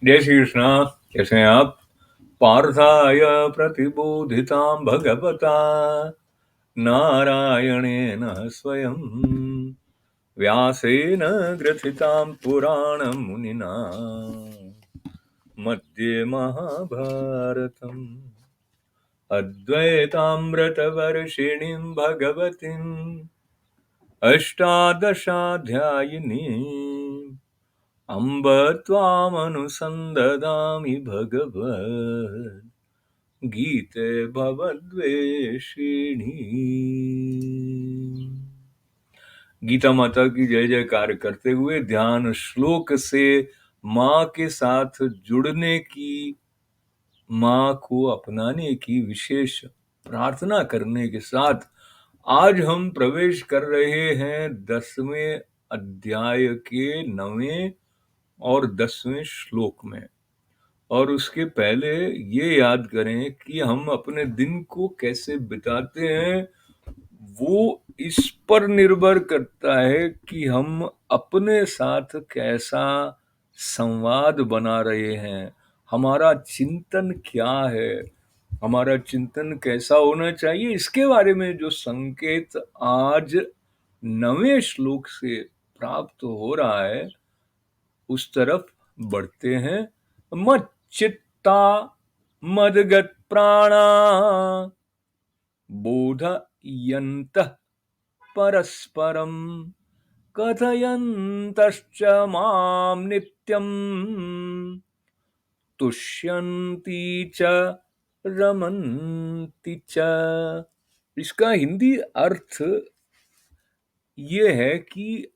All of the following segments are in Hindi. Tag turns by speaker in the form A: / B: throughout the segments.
A: जय श्री कृष्णा। कैसे हैं आप? पार्थाय प्रतिबोधितां भगवता नारायणेन स्वयं व्यासेन ग्रथितां पुराणमुनिना मध्ये महाभारतम् अद्वैतामृतवर्षिणीं भगवतीम् अष्टादशाध्यायिनीम् अम्ब त्वामनुसन्ददामि भगवत् गीते भवद्वेषिणी। गीता माता की जय जयकार करते हुए ध्यान श्लोक से माँ के साथ जुड़ने की, माँ को अपनाने की विशेष प्रार्थना करने के साथ आज हम प्रवेश कर रहे हैं 10वें अध्याय के 9वें और 10वें श्लोक में। और उसके पहले ये याद करें कि हम अपने दिन को कैसे बिताते हैं, वो इस पर निर्भर करता है कि हम अपने साथ कैसा संवाद बना रहे हैं, हमारा चिंतन क्या है, हमारा चिंतन कैसा होना चाहिए। इसके बारे में जो संकेत आज 9वें श्लोक से प्राप्त हो रहा है, उस तरफ बढ़ते हैं। मच्चित्ता मदगत प्राणा बोधयन्तः परस्परं कथयन्तश्च मां नित्यं तुष्यन्ति च रमन्ति च। इसका हिंदी अर्थ ये है कि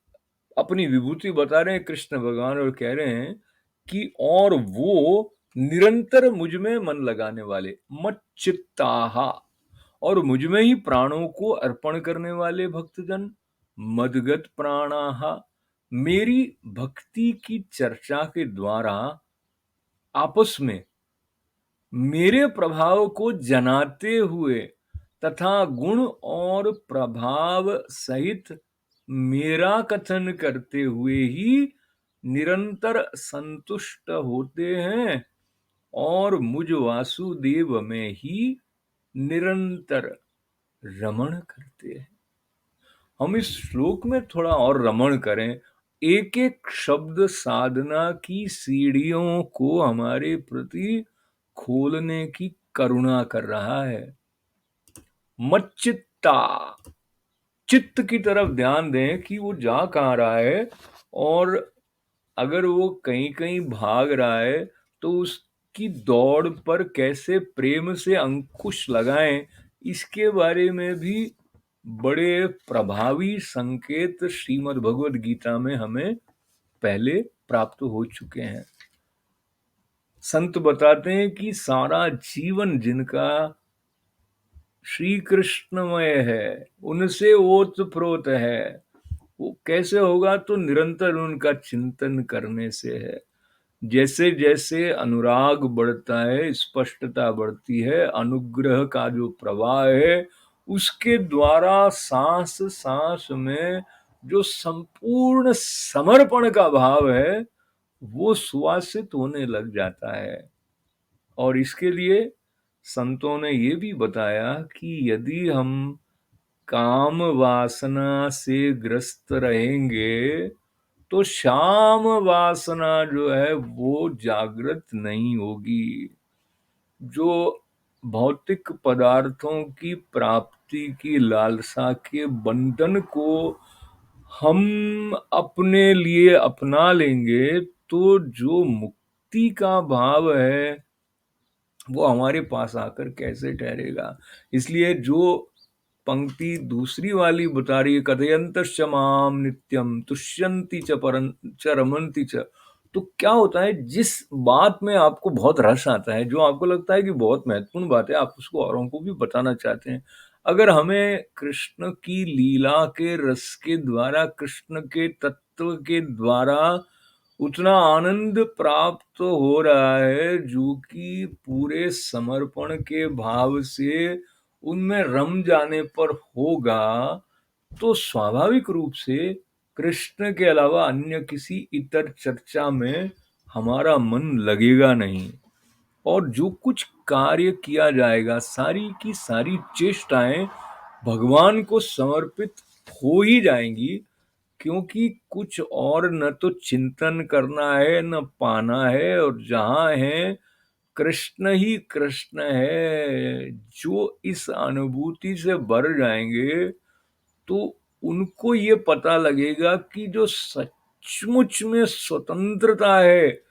A: अपनी विभूति बता रहे हैं कृष्ण भगवान और कह रहे हैं कि और वो निरंतर मुझ में मन लगाने वाले, मच्चित्ताहा, और मुझ में ही प्राणों को अर्पण करने वाले भक्तजन, मदगत प्राणाहा, मेरी भक्ति की चर्चा के द्वारा आपस में मेरे प्रभाव को जनाते हुए तथा गुण और प्रभाव सहित मेरा कथन करते हुए ही निरंतर संतुष्ट होते हैं और मुझ वासुदेव में ही निरंतर रमण करते हैं। हम इस श्लोक में थोड़ा और रमण करें। एक एक शब्द साधना की सीढ़ियों को हमारे प्रति खोलने की करुणा कर रहा है। मच्चित्ता, चित्त की तरफ ध्यान दें कि वो जा कहाँ रहा है, और अगर वो कहीं कहीं भाग रहा है तो उसकी दौड़ पर कैसे प्रेम से अंकुश लगाएं, इसके बारे में भी बड़े प्रभावी संकेत श्रीमद् भगवद गीता में हमें पहले प्राप्त हो चुके हैं। संत बताते हैं कि सारा जीवन जिनका श्री कृष्णमय है, उनसे ओतप्रोत है, वो कैसे होगा? तो निरंतर उनका चिंतन करने से है। जैसे जैसे अनुराग बढ़ता है, स्पष्टता बढ़ती है, अनुग्रह का जो प्रवाह है उसके द्वारा सांस सांस में जो संपूर्ण समर्पण का भाव है वो सुवासित होने लग जाता है। और इसके लिए संतों ने ये भी बताया कि यदि हम काम वासना से ग्रस्त रहेंगे तो शाम वासना जो है वो जागृत नहीं होगी। जो भौतिक पदार्थों की प्राप्ति की लालसा के बंधन को हम अपने लिए अपना लेंगे तो जो मुक्ति का भाव है वो हमारे पास आकर कैसे ठहरेगा। इसलिए जो पंक्ति दूसरी वाली बता रही है, कथयन्तश्च माम नित्यम तुष्यन्ति च परं च रमन्ति च, तो क्या होता है, जिस बात में आपको बहुत रस आता है, जो आपको लगता है कि बहुत महत्वपूर्ण बात है, आप उसको औरों को भी बताना चाहते हैं। अगर हमें कृष्ण की लीला के रस के द्वारा, कृष्ण के तत्व के द्वारा उतना आनंद प्राप्त हो रहा है जो कि पूरे समर्पण के भाव से उनमें रम जाने पर होगा, तो स्वाभाविक रूप से कृष्ण के अलावा अन्य किसी इतर चर्चा में हमारा मन लगेगा नहीं, और जो कुछ कार्य किया जाएगा, सारी की सारी चेष्टाएं भगवान को समर्पित हो ही जाएंगी, क्योंकि कुछ और न तो चिंतन करना है न पाना है, और जहां है कृष्ण ही कृष्ण है। जो इस अनुभूति से भर जाएंगे तो उनको ये पता लगेगा कि जो सचमुच में स्वतंत्रता है,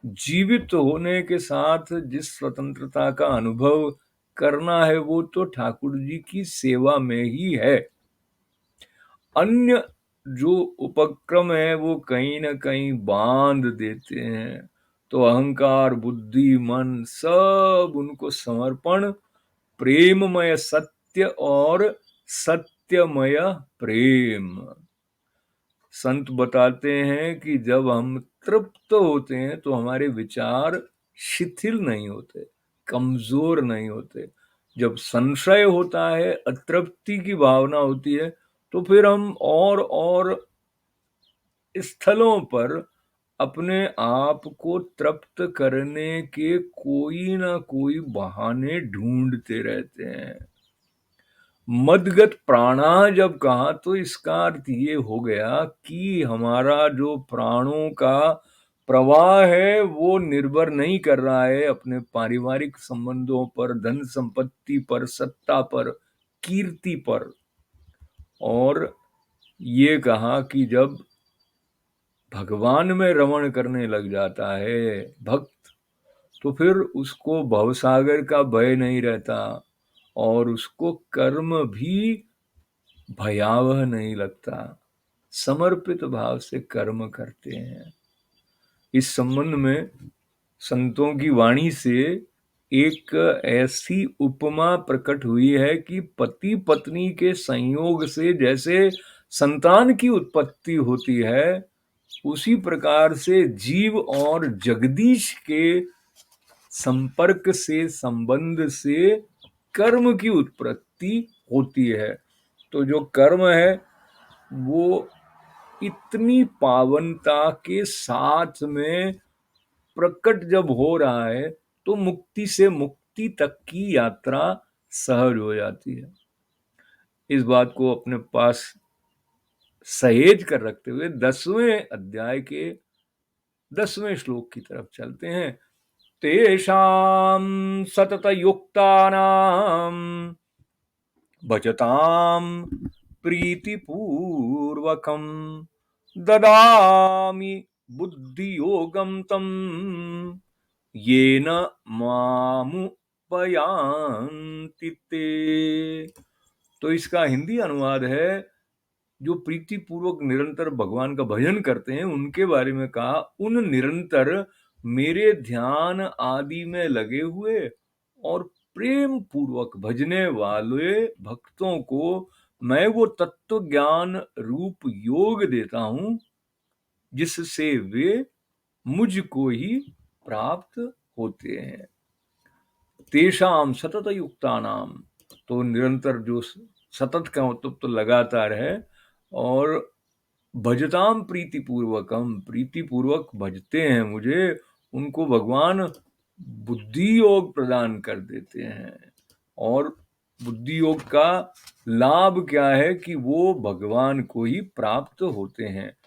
A: जीवित होने के साथ जिस स्वतंत्रता का अनुभव करना है, वो तो ठाकुर जी की सेवा में ही है। अन्य जो उपक्रम है वो कहीं ना कहीं बांध देते हैं, तो अहंकार, बुद्धि, मन सब उनको समर्पण, प्रेममय सत्य और सत्यमय प्रेम। संत बताते हैं कि जब हम तृप्त होते हैं तो हमारे विचार शिथिल नहीं होते, कमजोर नहीं होते। जब संशय होता है, अतृप्ति की भावना होती है, तो फिर हम और स्थलों पर अपने आप को तृप्त करने के कोई ना कोई बहाने ढूंढते रहते हैं। मदगत प्राणा जब कहा तो इसका अर्थ ये हो गया कि हमारा जो प्राणों का प्रवाह है वो निर्भर नहीं कर रहा है अपने पारिवारिक संबंधों पर, धन संपत्ति पर, सत्ता पर, कीर्ति पर। और ये कहा कि जब भगवान में रमण करने लग जाता है भक्त, तो फिर उसको भवसागर का भय नहीं रहता, और उसको कर्म भी भयावह नहीं लगता। समर्पित भाव से कर्म करते हैं। इस संबंध में संतों की वाणी से एक ऐसी उपमा प्रकट हुई है कि पति पत्नी के संयोग से जैसे संतान की उत्पत्ति होती है, उसी प्रकार से जीव और जगदीश के संपर्क से, संबंध से कर्म की उत्पत्ति होती है। तो जो कर्म है वो इतनी पावनता के साथ में प्रकट जब हो रहा है, तो मुक्ति से मुक्ति तक की यात्रा सहज हो जाती है। इस बात को अपने पास सहेज कर रखते हुए 10वें अध्याय के 10वें श्लोक की तरफ चलते हैं। तेषां सतत युक्तानां भजतां प्रीतिपूर्वकं ददामि बुद्धियोगं तं येन मामुपयान्ति ते। तो इसका हिंदी अनुवाद है, जो प्रीति पूर्वक निरंतर भगवान का भजन करते हैं उनके बारे में कहा, उन निरंतर मेरे ध्यान आदि में लगे हुए और प्रेम पूर्वक भजने वाले भक्तों को मैं वो तत्व ज्ञान रूप योग देता हूं, जिससे वे मुझको ही प्राप्त होते हैं। तेषाम सतत युक्तानाम, तो निरंतर जो सतत का मतलब तो लगातार है, और भजताम प्रीति पूर्वकम, प्रीति पूर्वक भजते हैं मुझे, उनको भगवान बुद्धि योग प्रदान कर देते हैं। और बुद्धि योग का लाभ क्या है कि वो भगवान को ही प्राप्त होते हैं।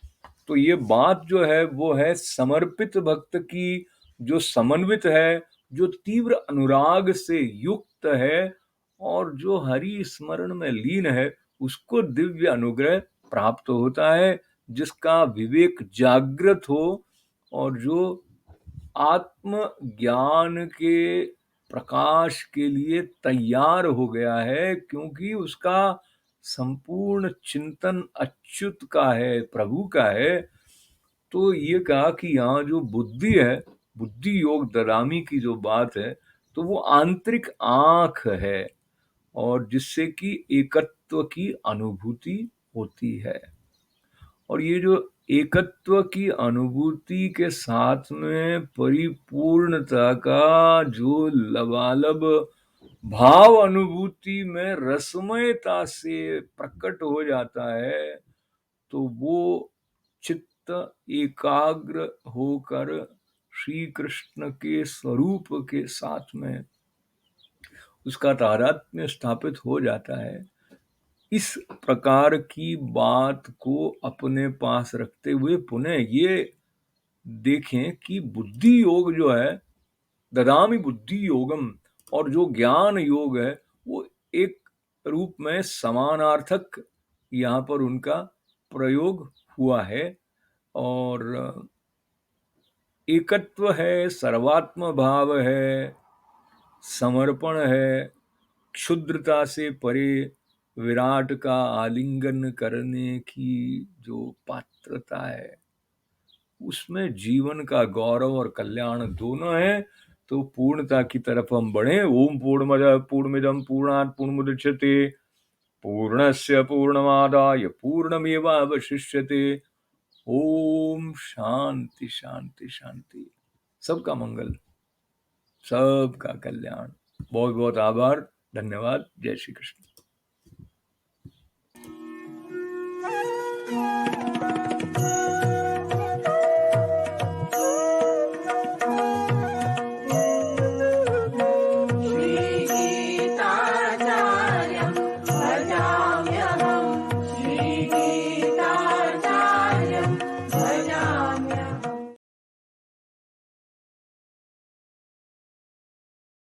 A: तो ये बात जो है वो है समर्पित भक्त की, जो समन्वित है, जो तीव्र अनुराग से युक्त है, और जो हरि स्मरण में लीन है, उसको दिव्य अनुग्रह प्राप्त होता है, जिसका विवेक जागृत हो और जो आत्म ज्ञान के प्रकाश के लिए तैयार हो गया है, क्योंकि उसका संपूर्ण चिंतन अच्युत का है, प्रभु का है। तो ये कहा कि यहाँ जो बुद्धि है, बुद्धि योग ददामी की जो बात है, तो वो आंतरिक आंख है, और जिससे कि एकत्व की अनुभूति होती है। और ये जो एकत्व की अनुभूति के साथ में परिपूर्णता का जो लबालब भाव अनुभूति में रसमयता से प्रकट हो जाता है, तो वो चित्त एकाग्र होकर श्री कृष्ण के स्वरूप के साथ में उसका तादात्म्य स्थापित हो जाता है। इस प्रकार की बात को अपने पास रखते हुए पुनः ये देखें कि बुद्धि योग जो है, ददामि बुद्धि योगम, और जो ज्ञान योग है वो एक रूप में समानार्थक यहाँ पर उनका प्रयोग हुआ है। और एकत्व है, सर्वात्म भाव है, समर्पण है, क्षुद्रता से परे विराट का आलिंगन करने की जो पात्रता है, उसमें जीवन का गौरव और कल्याण दोनों है। तो पूर्णता की तरफ हम बढ़े। ओम पूर्णमदः पूर्णमिदं पूर्णात् पूर्णमुदच्यते पूर्णस्य पूर्णमादाय पूर्णमेवावशिष्यते। ओम शांति शांति शांति। सबका मंगल, सबका कल्याण। बहुत बहुत आभार, धन्यवाद। जय श्री कृष्ण।